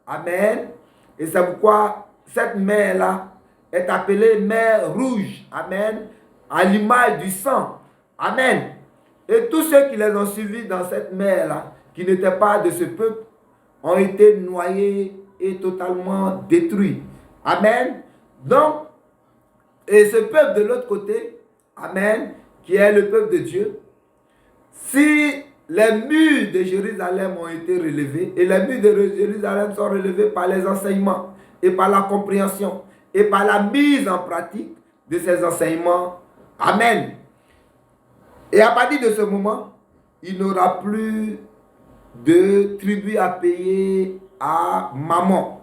Amen. Et c'est pourquoi cette mer-là est appelée mer rouge. Amen. À l'image du sang. Amen. Et tous ceux qui les ont suivis dans cette mer-là, qui n'étaient pas de ce peuple, ont été noyés et totalement détruits. Amen. Donc, et ce peuple de l'autre côté, amen, qui est le peuple de Dieu, si les murs de Jérusalem ont été relevés, et les murs de Jérusalem sont relevés par les enseignements, et par la compréhension, et par la mise en pratique de ces enseignements, amen. Et à partir de ce moment, il n'aura plus de tribut à payer à Mammon.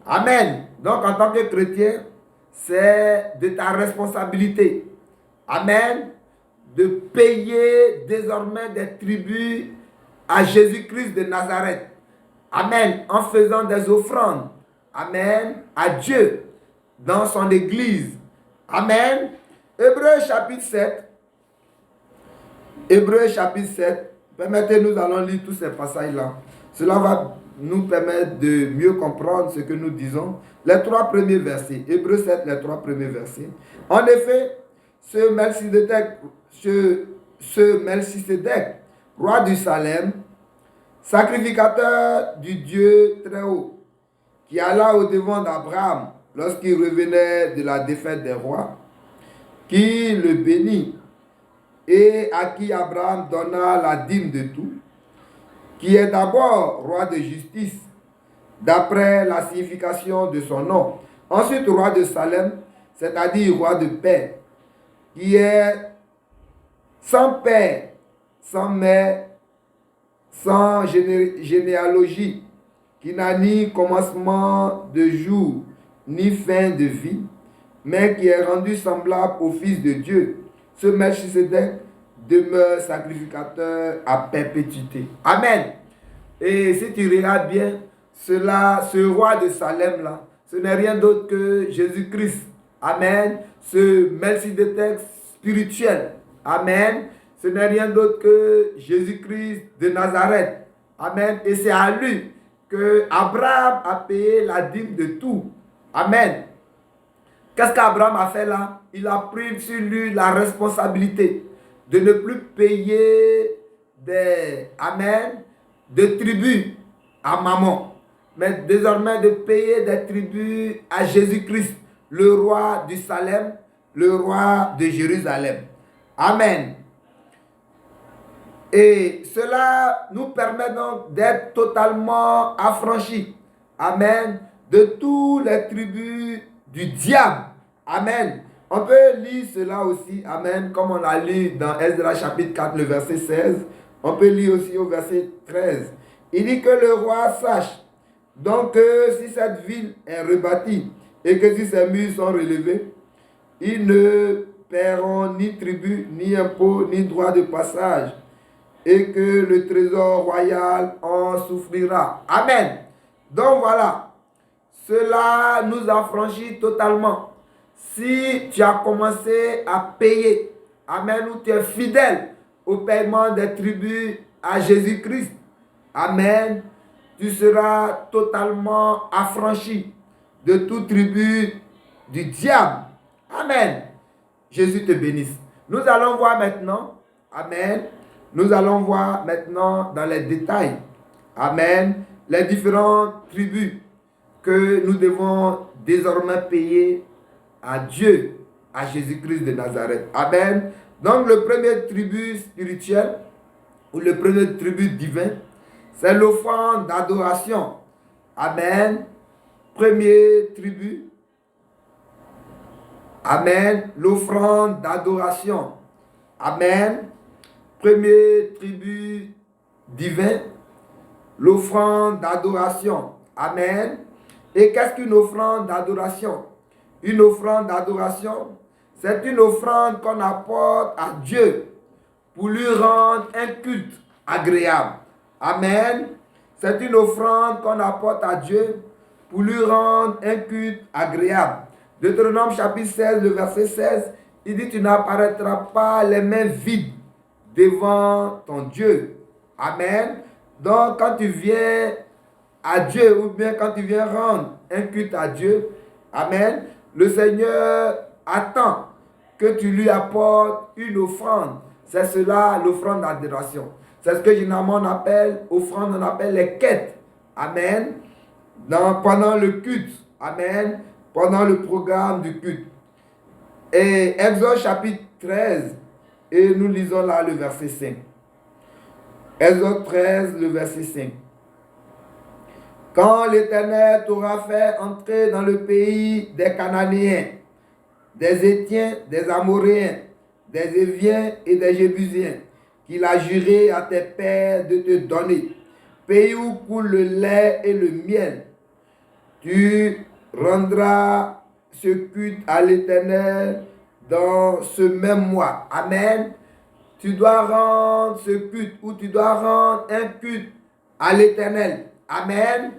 Amen. Donc en tant que chrétien, c'est de ta responsabilité. Amen. De payer désormais des tributs à Jésus-Christ de Nazareth. Amen. En faisant des offrandes. Amen. À Dieu dans son église. Amen. Hébreux chapitre 7. Hébreux chapitre 7. Permettez-nous, allons lire tous ces passages-là. Cela va nous permettre de mieux comprendre ce que nous disons. Les 3 premiers versets. Hébreux 7, les 3 premiers versets. En effet, ce Melchisédek, roi du Salem, sacrificateur du Dieu très haut, qui alla au-devant d'Abraham lorsqu'il revenait de la défaite des rois, qui le bénit et à qui Abraham donna la dîme de tout, qui est d'abord roi de justice, d'après la signification de son nom. Ensuite, roi de Salem, c'est-à-dire roi de paix, qui est sans père, sans mère, sans généalogie, qui n'a ni commencement de jour, ni fin de vie, mais qui est rendu semblable au Fils de Dieu. Ce Melchisédek demeure sacrificateur à perpétuité. Amen. Et si tu regardes bien, ce roi de Salem là, ce n'est rien d'autre que Jésus-Christ. Amen. Ce Melchisédek spirituel. Amen. Ce n'est rien d'autre que Jésus-Christ de Nazareth. Amen. Et c'est à lui que Abraham a payé la dîme de tout. Amen. Qu'est-ce qu'Abraham a fait là? Il a pris sur lui la responsabilité de ne plus payer des tribus à Mammon, mais désormais de payer des tribus à Jésus-Christ, le roi du Salem, le roi de Jérusalem. Amen. Et cela nous permet donc d'être totalement affranchis. Amen. De tous les tribus du diable. Amen. On peut lire cela aussi. Amen. Comme on a lu dans Esdras chapitre 4, le verset 16. On peut lire aussi au verset 13. Il dit que le roi sache donc que si cette ville est rebâtie et que si ses murs sont relevés, ils ne paieront ni tribut, ni impôt, ni droit de passage, et que le trésor royal en souffrira. Amen. Donc voilà, cela nous affranchit totalement. Si tu as commencé à payer, amen, ou tu es fidèle au paiement des tribus à Jésus-Christ, amen, tu seras totalement affranchi de toute tribu du diable. Amen. Jésus te bénisse. Nous allons voir maintenant, amen, nous allons voir maintenant dans les détails, amen, les différentes tribus que nous devons désormais payer à Dieu, à Jésus-Christ de Nazareth. Amen. Donc le premier tribu spirituel, ou le premier tribu divin, c'est l'offrande d'adoration. Amen. Premier tribu. Amen. L'offrande d'adoration. Amen. Premier tribu divin. L'offrande d'adoration. Amen. Et qu'est-ce qu'une offrande d'adoration? Une offrande d'adoration, c'est une offrande qu'on apporte à Dieu pour lui rendre un culte agréable. Amen. C'est une offrande qu'on apporte à Dieu pour lui rendre un culte agréable. Deutéronome chapitre 16, le verset 16, il dit: tu n'apparaîtras pas les mains vides devant ton Dieu. Amen. Donc quand tu viens à Dieu, ou bien quand tu viens rendre un culte à Dieu, amen, le Seigneur attend que tu lui apportes une offrande. C'est cela l'offrande d'adoration. C'est ce que généralement on appelle offrande, on appelle les quêtes. Amen. Pendant le culte. Amen. Pendant le programme du culte. Et Exode chapitre 13, et nous lisons là le verset 5. Exode 13, le verset 5. Quand l'Éternel t'aura fait entrer dans le pays des Cananéens, des Hétiens, des Amoréens, des Éviens et des Jébusiens, qu'il a juré à tes pères de te donner, pays où coule le lait et le miel, tu rendras ce culte à l'Éternel dans ce même mois. Amen. Tu dois rendre ce culte, ou tu dois rendre un culte à l'Éternel. Amen.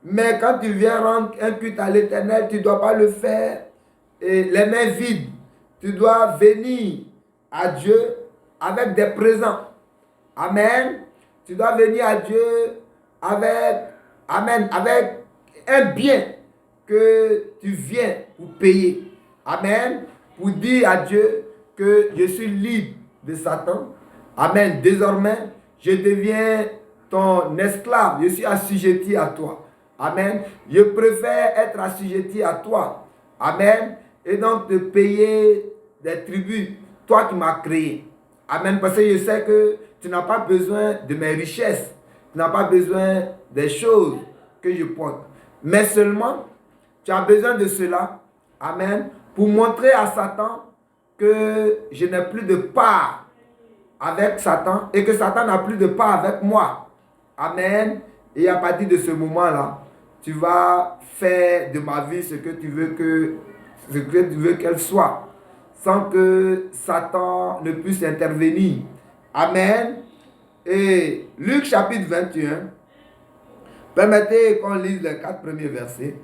Mais quand tu viens rendre un culte à l'Éternel, tu ne dois pas le faire les mains vides. Tu dois venir à Dieu avec des présents. Amen. Tu dois venir à Dieu avec, amen, avec un bien que tu viens pour payer. Amen. Pour dire à Dieu que je suis libre de Satan. Amen. Désormais, je deviens ton esclave. Je suis assujetti à toi. Amen. Je préfère être assujetti à toi. Amen. Et donc te payer des tribus. Toi qui m'as créé. Amen. Parce que je sais que tu n'as pas besoin de mes richesses. Tu n'as pas besoin des choses que je porte. Mais seulement, tu as besoin de cela. Amen. Pour montrer à Satan que je n'ai plus de part avec Satan et que Satan n'a plus de part avec moi. Amen. Et à partir de ce moment-là, tu vas faire de ma vie ce que tu veux qu'elle soit, sans que Satan ne puisse intervenir. Amen. Et Luc chapitre 21, permettez qu'on lise les 4 premiers versets.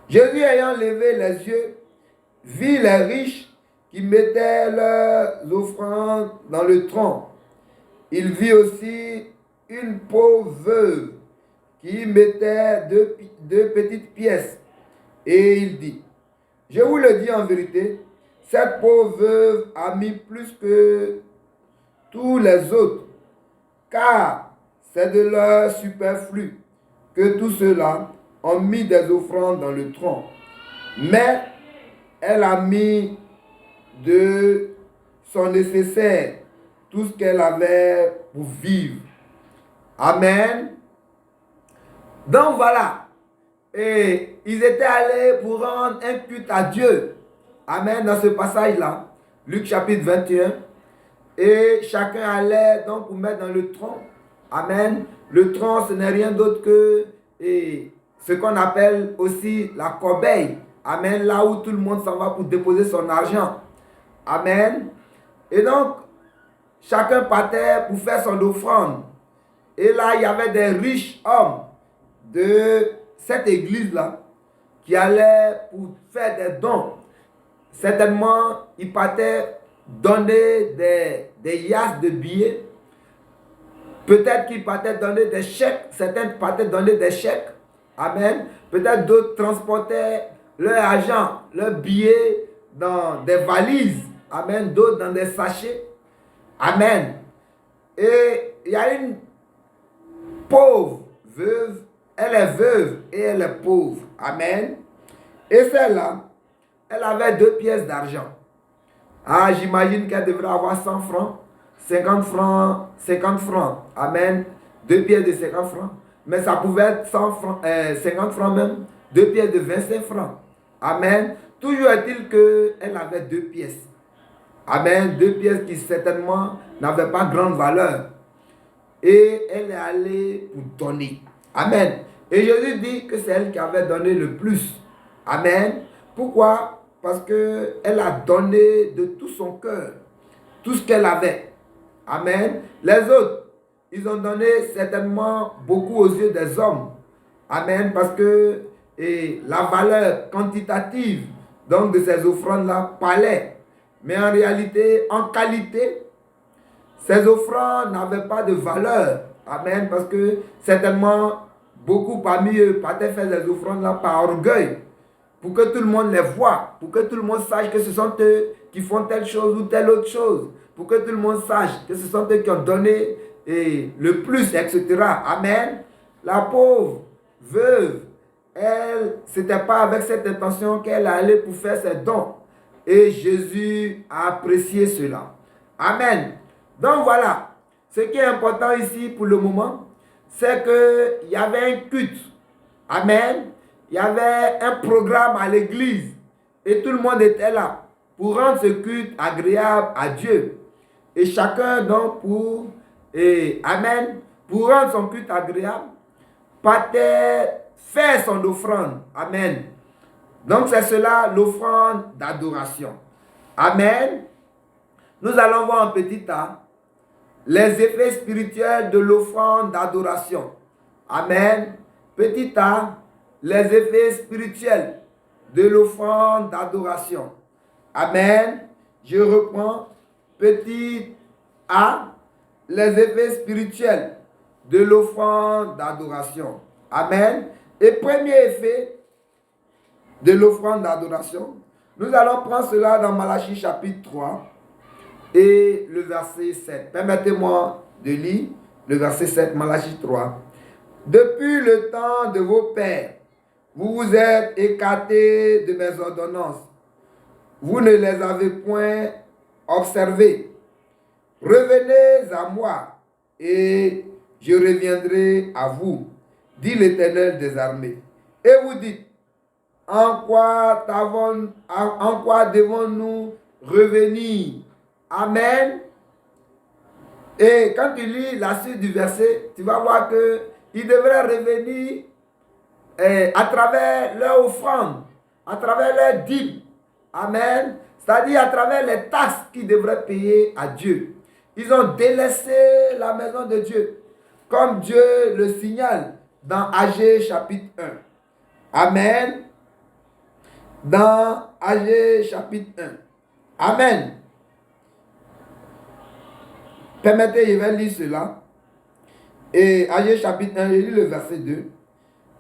Jésus ayant levé les yeux, vit les riches qui mettaient leurs offrandes dans le tronc. Il vit aussi une pauvre veuve qui mettait deux petites pièces. Et il dit, je vous le dis en vérité, cette pauvre veuve a mis plus que tous les autres, car c'est de leur superflu que tous ceux-là ont mis des offrandes dans le tronc. Mais elle a mis de son nécessaire tout ce qu'elle avait pour vivre. Amen. Donc voilà. Et ils étaient allés pour rendre un culte à Dieu. Amen. Dans ce passage-là, Luc chapitre 21. Et chacun allait donc pour mettre dans le tronc. Amen. Le tronc, ce n'est rien d'autre que ce qu'on appelle aussi la corbeille. Amen. Là où tout le monde s'en va pour déposer son argent. Amen. Et donc, chacun partait pour faire son offrande. Et là, il y avait des riches hommes de cette église-là qui allaient pour faire des dons. Certainement, ils partaient donner des yasses de billets. Peut-être qu'ils partaient donner des chèques. Certains partaient donner des chèques. Amen. Peut-être d'autres transportaient leur argent, leurs billets dans des valises. Amen. D'autres dans des sachets. Amen. Et il y a une pauvre veuve. Elle est veuve et elle est pauvre. Amen. Et celle-là, elle avait 2 pièces d'argent. Ah, j'imagine qu'elle devrait avoir 100 francs, 50 francs, 50 francs. Amen. 2 pièces de 50 francs. Mais ça pouvait être 100 francs, 50 francs même. 2 pièces de 25 francs. Amen. Toujours est-il qu'elle avait 2 pièces. Amen. 2 pièces qui certainement n'avaient pas grande valeur. Et elle est allée pour donner. Amen. Et Jésus dit que c'est elle qui avait donné le plus. Amen. Pourquoi? Parce qu'elle a donné de tout son cœur, tout ce qu'elle avait. Amen. Les autres, ils ont donné certainement beaucoup aux yeux des hommes. Amen. Parce que la valeur quantitative donc, de ces offrandes-là parlait. Mais en réalité, en qualité, ces offrandes n'avaient pas de valeur. Amen. Parce que certainement, beaucoup parmi eux partaient faire des offrandes là par orgueil, pour que tout le monde les voie, pour que tout le monde sache que ce sont eux qui font telle chose ou telle autre chose, pour que tout le monde sache que ce sont eux qui ont donné le plus, etc. Amen. La pauvre veuve, elle, c'était pas avec cette intention qu'elle allait pour faire ses dons. Et Jésus a apprécié cela. Amen. Donc voilà, ce qui est important ici pour le moment, c'est qu'il y avait un culte. Amen. Il y avait un programme à l'église et tout le monde était là pour rendre ce culte agréable à Dieu. Et chacun donc Amen, pour rendre son culte agréable, partait faire son offrande. Amen. Donc c'est cela l'offrande d'adoration. Amen. Nous allons voir en petit A les effets spirituels de l'offrande d'adoration. Amen. Petit A, les effets spirituels de l'offrande d'adoration. Amen. Je reprends. Petit A, les effets spirituels de l'offrande d'adoration. Amen. Et premier effet de l'offrande d'adoration, nous allons prendre cela dans Malachie chapitre 3 et le verset 7. Permettez-moi de lire le verset 7, Malachie 3. Depuis le temps de vos pères, vous vous êtes écartés de mes ordonnances. Vous ne les avez point observées. Revenez à moi et je reviendrai à vous, dit l'Éternel des armées. Et vous dites, en quoi devons-nous revenir? Amen. Et quand tu lis la suite du verset, tu vas voir qu'ils devraient revenir à travers leur offrande, à travers leur dîme. Amen. C'est-à-dire à travers les taxes qu'ils devraient payer à Dieu. Ils ont délaissé la maison de Dieu, comme Dieu le signale dans Agé chapitre 1. Amen. Dans Agé chapitre 1. Amen. Permettez, je vais lire cela. Et Agé chapitre 1, je lis le verset 2.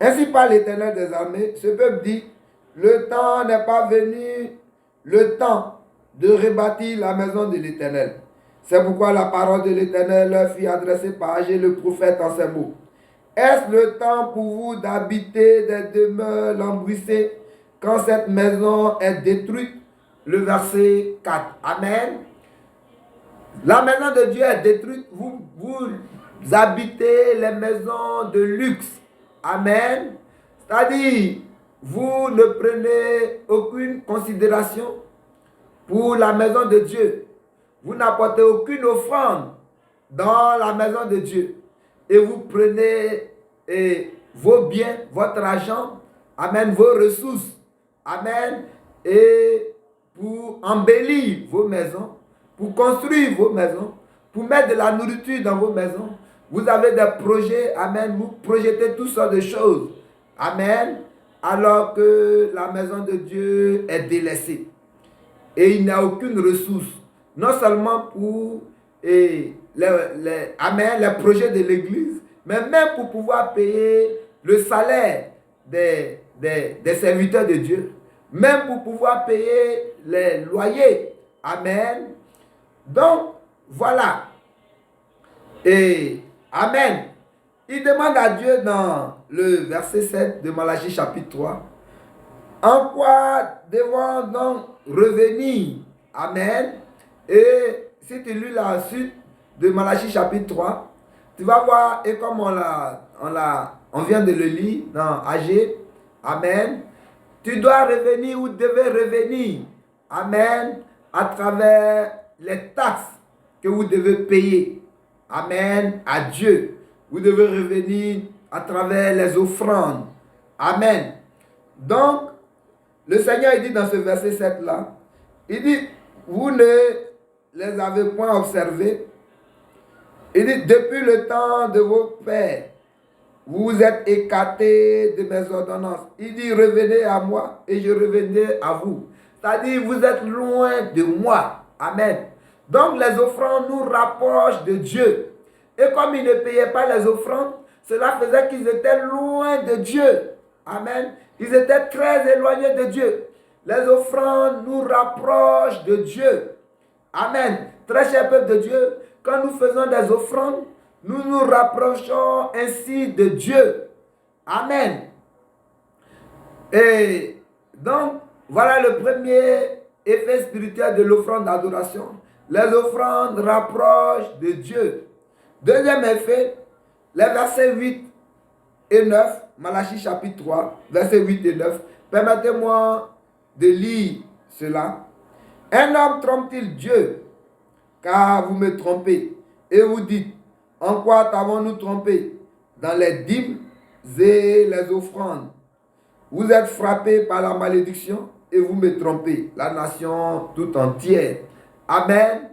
Ainsi parle l'Éternel des armées, ce peuple dit, le temps n'est pas venu, le temps de rebâtir la maison de l'Éternel. C'est pourquoi la parole de l'Éternel leur fut adressée par Agé le prophète en ces mots. Est-ce le temps pour vous d'habiter des demeures lambrissées quand cette maison est détruite? Le verset 4. Amen. La maison de Dieu est détruite. Vous habitez les maisons de luxe. Amen. C'est-à-dire, vous ne prenez aucune considération pour la maison de Dieu. Vous n'apportez aucune offrande dans la maison de Dieu. Et vous prenez vos biens, votre argent, amen, vos ressources, amen, et pour embellir vos maisons, pour construire vos maisons, pour mettre de la nourriture dans vos maisons. Vous avez des projets, amen, vous projetez toutes sortes de choses, amen, alors que la maison de Dieu est délaissée. Et il n'y a aucune ressource, non seulement pour les projets de l'église, mais même pour pouvoir payer le salaire des serviteurs de Dieu, même pour pouvoir payer les loyers. Amen. Donc, voilà. Et Amen. Il demande à Dieu dans le verset 7 de Malachie chapitre 3, en quoi devons donc revenir? Amen. Et si tu lis la suite de Malachie chapitre 3, tu vas voir, et comme on vient de le lire dans Agé, amen, tu dois revenir ou devez revenir, amen, à travers les taxes que vous devez payer, amen, à Dieu. Vous devez revenir à travers les offrandes, amen. Donc, le Seigneur il dit dans ce verset 7 là, il dit, vous ne les avez point observés. Il dit, depuis le temps de vos pères, vous vous êtes écartés de mes ordonnances. Il dit, revenez à moi et je reviendrai à vous. C'est-à-dire, vous êtes loin de moi. Amen. Donc, les offrandes nous rapprochent de Dieu. Et comme ils ne payaient pas les offrandes, cela faisait qu'ils étaient loin de Dieu. Amen. Ils étaient très éloignés de Dieu. Les offrandes nous rapprochent de Dieu. Amen. Très cher peuple de Dieu, quand nous faisons des offrandes, nous nous rapprochons ainsi de Dieu. Amen. Et donc, voilà le premier effet spirituel de l'offrande d'adoration. Les offrandes rapprochent de Dieu. Deuxième effet, les versets 8 et 9, Malachie chapitre 3, versets 8 et 9. Permettez-moi de lire cela. Un homme trompe-t-il Dieu? Car vous me trompez. Et vous dites, en quoi t'avons-nous trompé? Dans les dîmes et les offrandes. Vous êtes frappés par la malédiction et vous me trompez, la nation tout entière. Amen.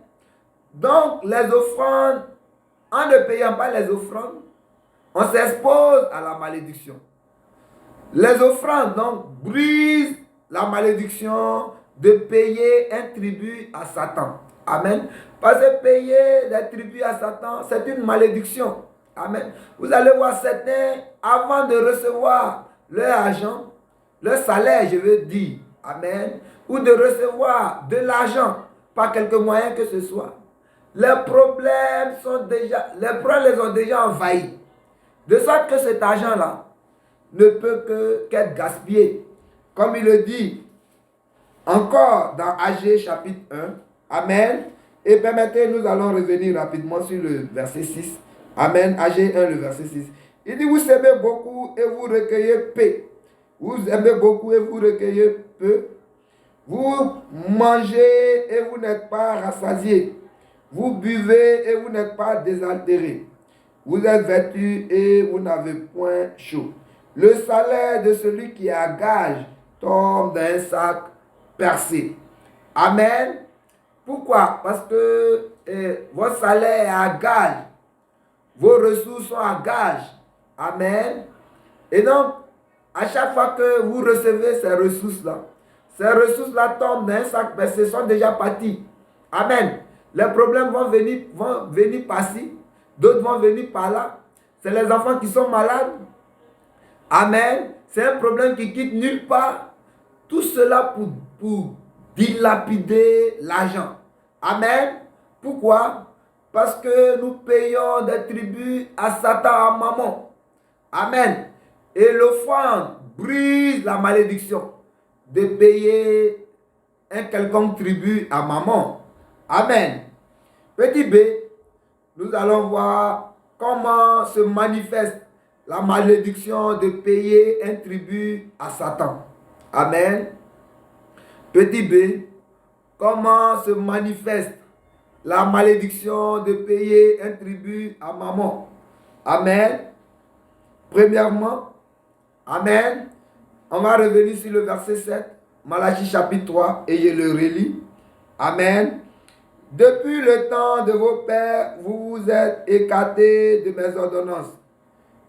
Donc, les offrandes, en ne payant pas les offrandes, on s'expose à la malédiction. Les offrandes, donc, brisent la malédiction de payer un tribut à Satan. Amen. Parce que payer des tributs à Satan, c'est une malédiction. Amen. Vous allez voir certains, avant de recevoir leur argent, leur salaire, je veux dire, amen, ou de recevoir de l'argent par quelque moyen que ce soit, les problèmes les ont déjà envahis. De sorte que cet argent-là ne peut qu'être gaspillé. Comme il le dit encore dans Agé chapitre 1. Amen. Et permettez, nous allons revenir rapidement sur le verset 6. Amen. Agé 1, le verset 6. Il dit, vous semez beaucoup et vous recueillez peu. Vous aimez beaucoup et vous recueillez peu. Vous mangez et vous n'êtes pas rassasiés. Vous buvez et vous n'êtes pas désaltérés. Vous êtes vêtus et vous n'avez point chaud. Le salaire de celui qui est à gage tombe dans un sac percé. Amen. Pourquoi? Parce que votre salaire est à gage. Vos ressources sont à gage. Amen. Et donc, à chaque fois que vous recevez ces ressources-là tombent dans un sac percé, sont déjà parties. Amen. Les problèmes vont venir par-ci, d'autres vont venir par-là. C'est les enfants qui sont malades. Amen. C'est un problème qui quitte nulle part. Tout cela pour dilapider l'argent. Amen. Pourquoi? Parce que nous payons des tributs à Satan, à Mammon. Amen. Et l'offrande brise la malédiction de payer un quelconque tribut à Mammon. Amen. Petit B, nous allons voir comment se manifeste la malédiction de payer un tribut à Satan. Amen. Petit B, comment se manifeste la malédiction de payer un tribut à Mammon. Amen. Premièrement, amen. On va revenir sur le verset 7, Malachie chapitre 3, et je le relis. Amen. Depuis le temps de vos pères, vous vous êtes écartés de mes ordonnances.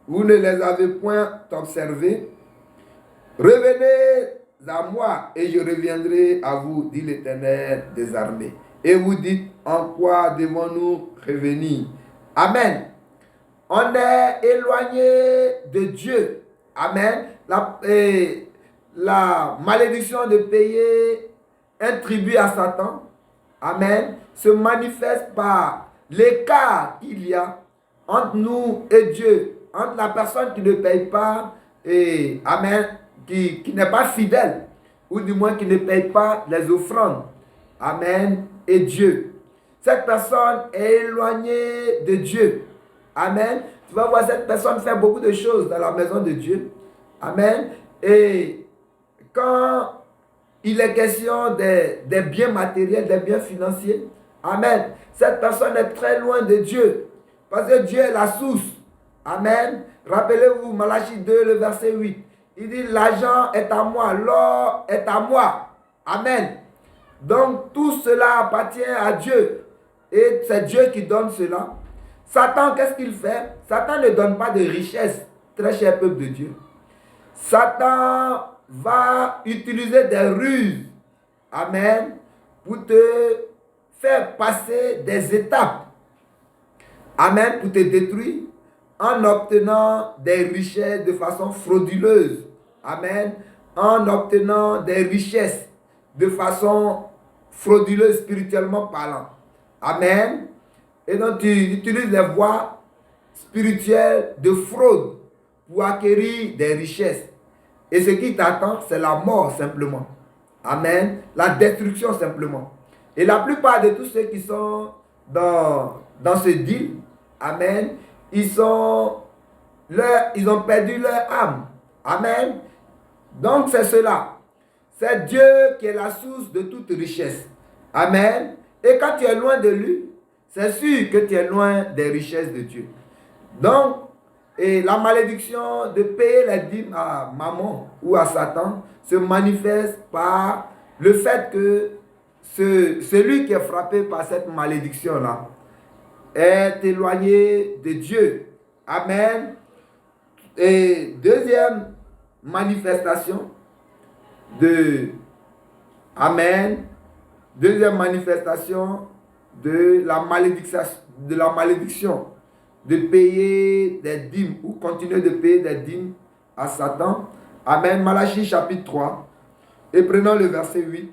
Vous ne les avez point observées. Revenez à moi et je reviendrai à vous, dit l'Éternel des armées. Et vous dites, en quoi devons-nous revenir? Amen. On est éloigné de Dieu. Amen. La malédiction de payer un tribut à Satan, amen, se manifeste par l'écart qu'il y a entre nous et Dieu, entre la personne qui ne paye pas et, amen, qui n'est pas fidèle, ou du moins qui ne paye pas les offrandes, amen, et Dieu. Cette personne est éloignée de Dieu. Amen. Tu vas voir cette personne faire beaucoup de choses dans la maison de Dieu. Amen. Et quand il est question des biens matériels, des biens financiers, amen, cette personne est très loin de Dieu. Parce que Dieu est la source. Amen. Rappelez-vous, Malachie 2, le verset 8. Il dit, l'argent est à moi, l'or est à moi. Amen. Donc tout cela appartient à Dieu. Et c'est Dieu qui donne cela. Satan, qu'est-ce qu'il fait? Satan ne donne pas de richesse, très cher peuple de Dieu. Satan va utiliser des ruses, amen, pour te faire passer des étapes, amen, pour te détruire, en obtenant des richesses de façon frauduleuse. Amen. En obtenant des richesses de façon frauduleuse spirituellement parlant. Amen. Et donc tu utilises les voies spirituelles de fraude pour acquérir des richesses. Et ce qui t'attend, c'est la mort simplement. Amen. La destruction simplement. Et la plupart de tous ceux qui sont dans ce deal, amen, ils ont perdu leur âme. Amen. Donc c'est cela. C'est Dieu qui est la source de toute richesse. Amen. Et quand tu es loin de lui, c'est sûr que tu es loin des richesses de Dieu. Donc, et la malédiction de payer les dîmes à Mammon ou à Satan se manifeste par le fait que celui qui est frappé par cette malédiction-là est éloigné de Dieu. Amen. Et deuxième manifestation Amen. Deuxième manifestation de la malédiction de payer des dîmes ou continuer de payer des dîmes à Satan. Amen. Malachie chapitre 3. Et prenons le verset 8.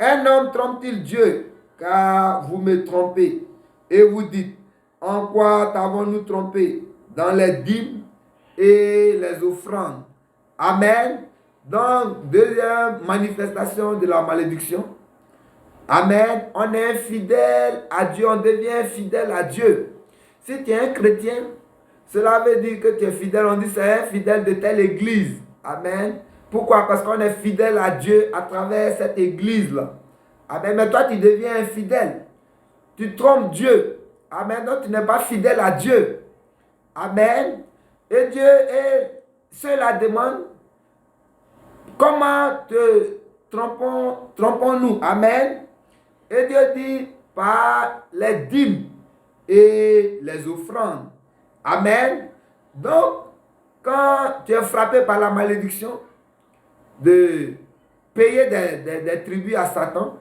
Un homme trompe-t-il Dieu, car vous me trompez, et vous dites, en quoi t'avons-nous trompé? Dans les dîmes et les offrandes. Amen. Donc, deuxième manifestation de la malédiction. Amen. On est infidèle à Dieu, on devient fidèle à Dieu. Si tu es un chrétien, cela veut dire que tu es fidèle. On dit c'est un fidèle de telle église. Amen. Pourquoi? Parce qu'on est fidèle à Dieu à travers cette église-là. Amen. Mais toi, tu deviens infidèle. Tu trompes Dieu. Amen. Donc, tu n'es pas fidèle à Dieu. Amen. Et Dieu cela demande comment te trompons-nous. Amen. Et Dieu dit par les dîmes et les offrandes. Amen. Donc, quand tu es frappé par la malédiction de payer des tribus à Satan,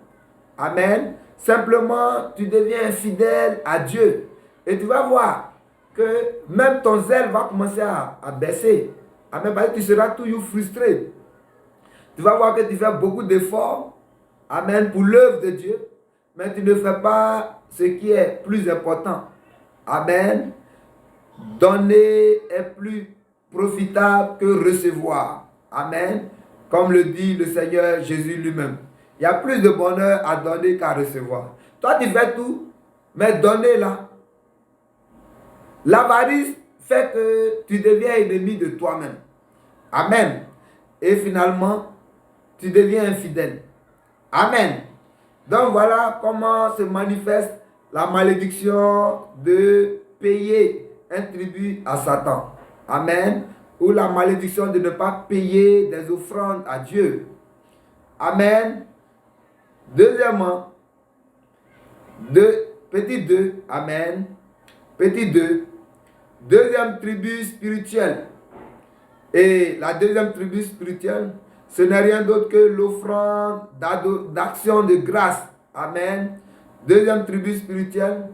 amen, simplement tu deviens infidèle à Dieu. Et tu vas voir que même ton zèle va commencer à baisser. Amen, parce que tu seras toujours frustré. Tu vas voir que tu fais beaucoup d'efforts, amen, pour l'œuvre de Dieu, mais tu ne fais pas ce qui est plus important. Amen. Donner est plus profitable que recevoir. Amen. Comme le dit le Seigneur Jésus lui-même. Il y a plus de bonheur à donner qu'à recevoir. Toi, tu fais tout, mais donner là. L'avarice fait que tu deviens ennemi de toi-même. Amen. Et finalement, tu deviens infidèle. Amen. Donc voilà comment se manifeste la malédiction de payer un tribut à Satan. Amen. Ou la malédiction de ne pas payer des offrandes à Dieu. Amen. Deuxièmement, petit 2, amen. Petit 2, deuxième tribu spirituelle. Et la deuxième tribu spirituelle, ce n'est rien d'autre que l'offrande d'action de grâce. Amen. Deuxième tribu spirituelle,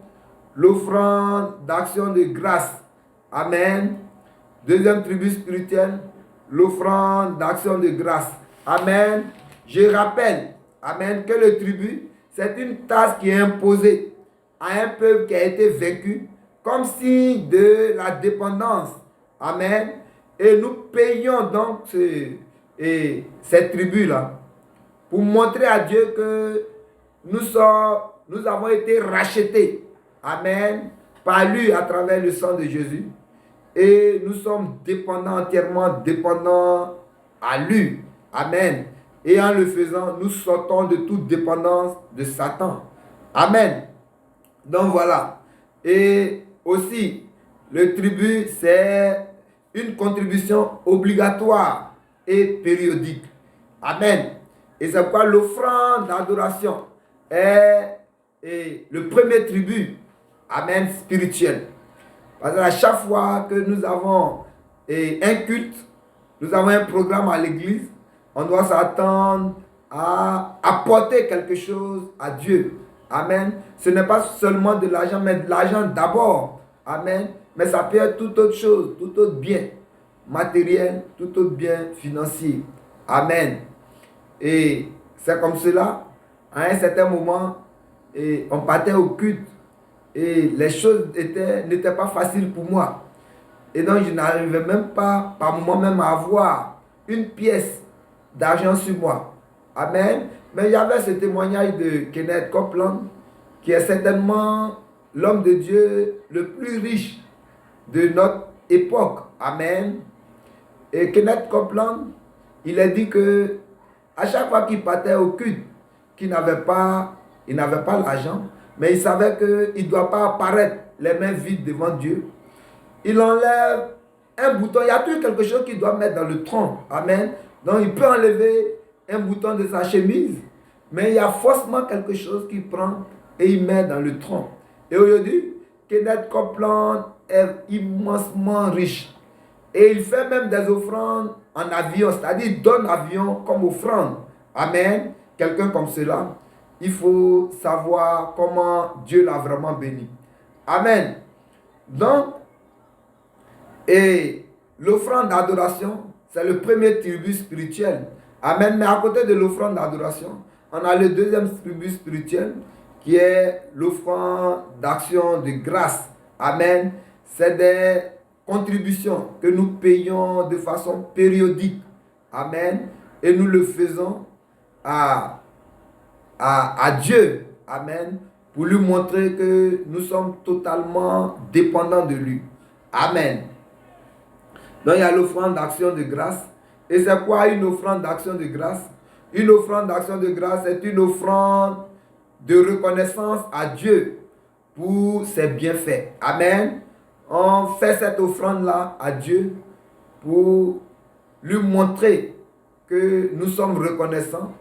l'offrande d'action de grâce. Amen. Deuxième tribu spirituelle, l'offrande d'action de grâce. Amen. Je rappelle, amen, que le tribut, c'est une tâche qui est imposée à un peuple qui a été vaincu comme signe de la dépendance. Amen. Et nous payons donc ces tribus-là pour montrer à Dieu que nous avons été rachetés. Amen. Par lui à travers le sang de Jésus. Et nous sommes dépendants, entièrement dépendants à lui. Amen. Et en le faisant, nous sortons de toute dépendance de Satan. Amen. Donc voilà. Et aussi, le tribut, c'est une contribution obligatoire et périodique. Amen. Et c'est pourquoi l'offrande d'adoration est le premier tribut. Amen, spirituel. Parce qu'à chaque fois que nous avons un culte, nous avons un programme à l'église, on doit s'attendre à apporter quelque chose à Dieu. Amen. Ce n'est pas seulement de l'argent, mais de l'argent d'abord. Amen. mais ça peut être toute autre chose, tout autre bien matériel, tout autre bien financier. Amen. Et c'est comme cela, à un certain moment, et on partait au culte et les choses n'étaient pas faciles pour moi. Et donc, je n'arrivais même pas, par moment même, à avoir une pièce d'argent sur moi. Amen. Mais il y avait ce témoignage de Kenneth Copeland, qui est certainement l'homme de Dieu le plus riche de notre époque. Amen. Et Kenneth Copeland, il a dit que à chaque fois qu'il partait au culte, il n'avait pas l'argent, mais il savait qu'il ne doit pas apparaître les mains vides devant Dieu. Il enlève un bouton. Il y a toujours quelque chose qu'il doit mettre dans le tronc. Amen. Donc il peut enlever un bouton de sa chemise, mais il y a forcément quelque chose qu'il prend et il met dans le tronc. Et aujourd'hui, Kenneth Copeland est immensement riche. Et il fait même des offrandes en avion, c'est-à-dire il donne l'avion comme offrande. Amen. Quelqu'un comme cela, il faut savoir comment Dieu l'a vraiment béni. Amen. Donc, et l'offrande d'adoration, c'est le premier tribut spirituel. Amen. Mais à côté de l'offrande d'adoration, on a le deuxième tribut spirituel qui est l'offrande d'action de grâce. Amen. C'est des contributions que nous payons de façon périodique. Amen. Et nous le faisons à Dieu. Amen. Pour lui montrer que nous sommes totalement dépendants de lui. Amen. Donc il y a l'offrande d'action de grâce. Et c'est quoi une offrande d'action de grâce? Une offrande d'action de grâce est une offrande de reconnaissance à Dieu pour ses bienfaits. Amen. On fait cette offrande-là à Dieu pour lui montrer que nous sommes reconnaissants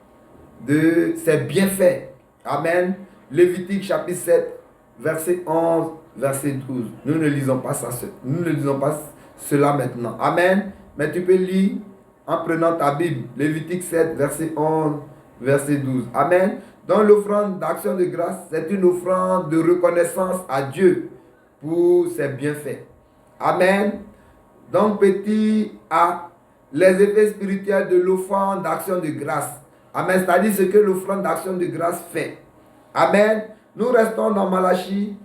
de ses bienfaits. Amen. Lévitique chapitre 7, verset 11, verset 12. Nous ne lisons pas ça. Nous ne lisons pas cela maintenant. Amen. Mais tu peux lire en prenant ta Bible. Lévitique 7, verset 11, verset 12. Amen. Donc l'offrande d'action de grâce, c'est une offrande de reconnaissance à Dieu pour ses bienfaits. Amen. Donc petit A, les effets spirituels de l'offrande d'action de grâce. Amen. C'est-à-dire ce que l'offrande d'action de grâce fait. Amen. Nous restons dans Malachie.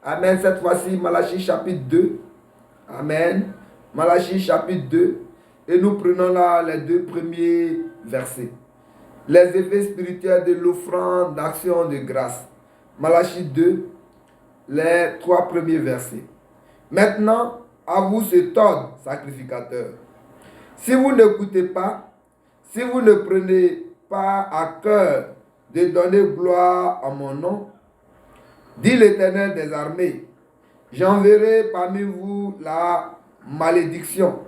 Amen. Cette fois-ci, Malachie chapitre 2. Amen. Malachie chapitre 2. Et nous prenons là les deux premiers versets. Les effets spirituels de l'offrande d'action de grâce. Malachie 2, les 3 premiers versets. Maintenant, à vous cet ordre, sacrificateur. Si vous n'écoutez pas, si vous ne prenez pas à cœur de donner gloire à mon nom, dit l'Éternel des armées, j'enverrai parmi vous la malédiction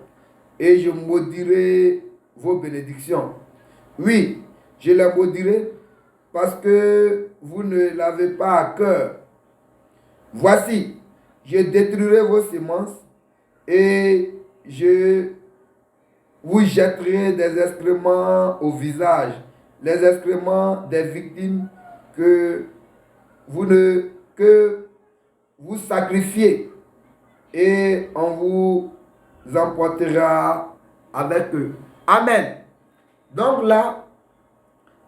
et je maudirai vos bénédictions. Oui, je les maudirai parce que vous ne l'avez pas à cœur. Voici, je détruirai vos semences et je vous jetterai des excréments au visage, les excréments des victimes que vous sacrifiez, et on vous emportera avec eux. Amen. Donc là,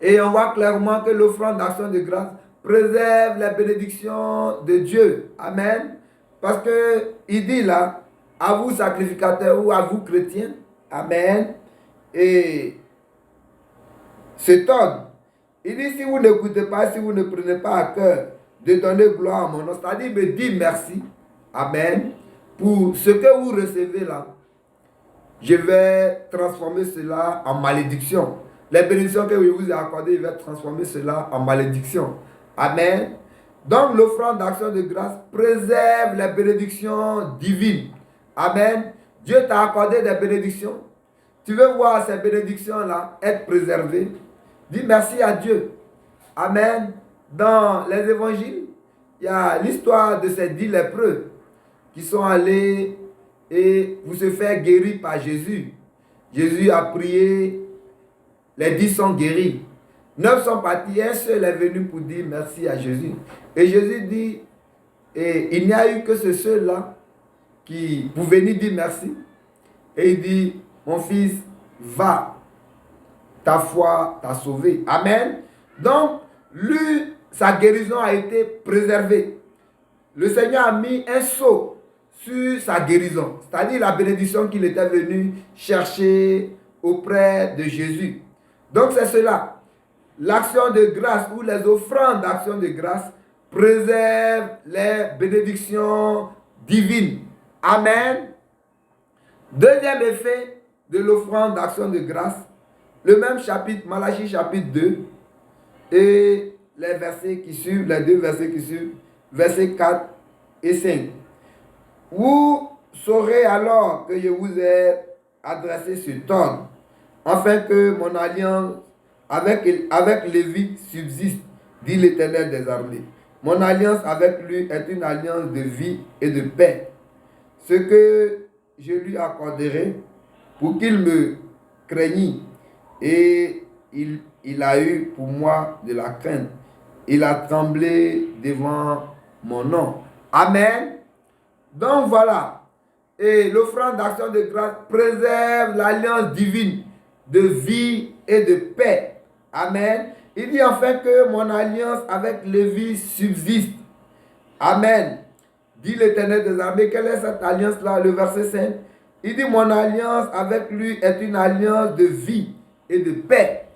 et on voit clairement que l'offrande d'action de grâce préserve les bénédictions de Dieu. Amen. Parce que il dit là, à vous sacrificateurs ou à vous chrétiens. Amen. Et cet ordre, il dit si vous n'écoutez pas, si vous ne prenez pas à cœur de donner gloire à mon nom, c'est-à-dire me dire merci. Amen. Pour ce que vous recevez là, je vais transformer cela en malédiction. Les bénédictions que je vous ai accordées, je vais transformer cela en malédiction. Amen. Donc l'offrande d'action de grâce préserve les bénédictions divines. Amen. Dieu t'a accordé des bénédictions. Tu veux voir ces bénédictions-là être préservées. Dis merci à Dieu. Amen. Dans les évangiles, il y a l'histoire de ces 10 lépreux qui sont allés et vous se faire guérir par Jésus. Jésus a prié, les 10 sont guéris. 9 sont partis, un seul est venu pour dire merci à Jésus. Et Jésus dit, et il n'y a eu que ce seul-là pour venir dire merci. Et il dit, mon fils, va, ta foi t'a sauvé. Amen. Donc, lui, sa guérison a été préservée. Le Seigneur a mis un sceau sur sa guérison, c'est-à-dire la bénédiction qu'il était venu chercher auprès de Jésus. Donc c'est cela. L'action de grâce ou les offrandes d'action de grâce préservent les bénédictions divines. Amen. Deuxième effet de l'offrande d'action de grâce, le même chapitre, Malachie chapitre 2, et les versets qui suivent, les deux versets qui suivent, versets 4 et 5. Vous saurez alors que je vous ai adressé cet ordre, afin que mon alliance avec Lévi subsiste, dit l'Éternel des armées. Mon alliance avec lui est une alliance de vie et de paix. Ce que je lui accorderai pour qu'il me craignît, et il a eu pour moi de la crainte. Il a tremblé devant mon nom. Amen. Donc voilà. Et l'offrande d'action de grâce préserve l'alliance divine de vie et de paix. Amen. Il dit enfin que mon alliance avec Lévi subsiste. Amen. Dit l'Éternel des armées. Quelle est cette alliance-là? Le verset 5. Il dit mon alliance avec lui est une alliance de vie et de paix.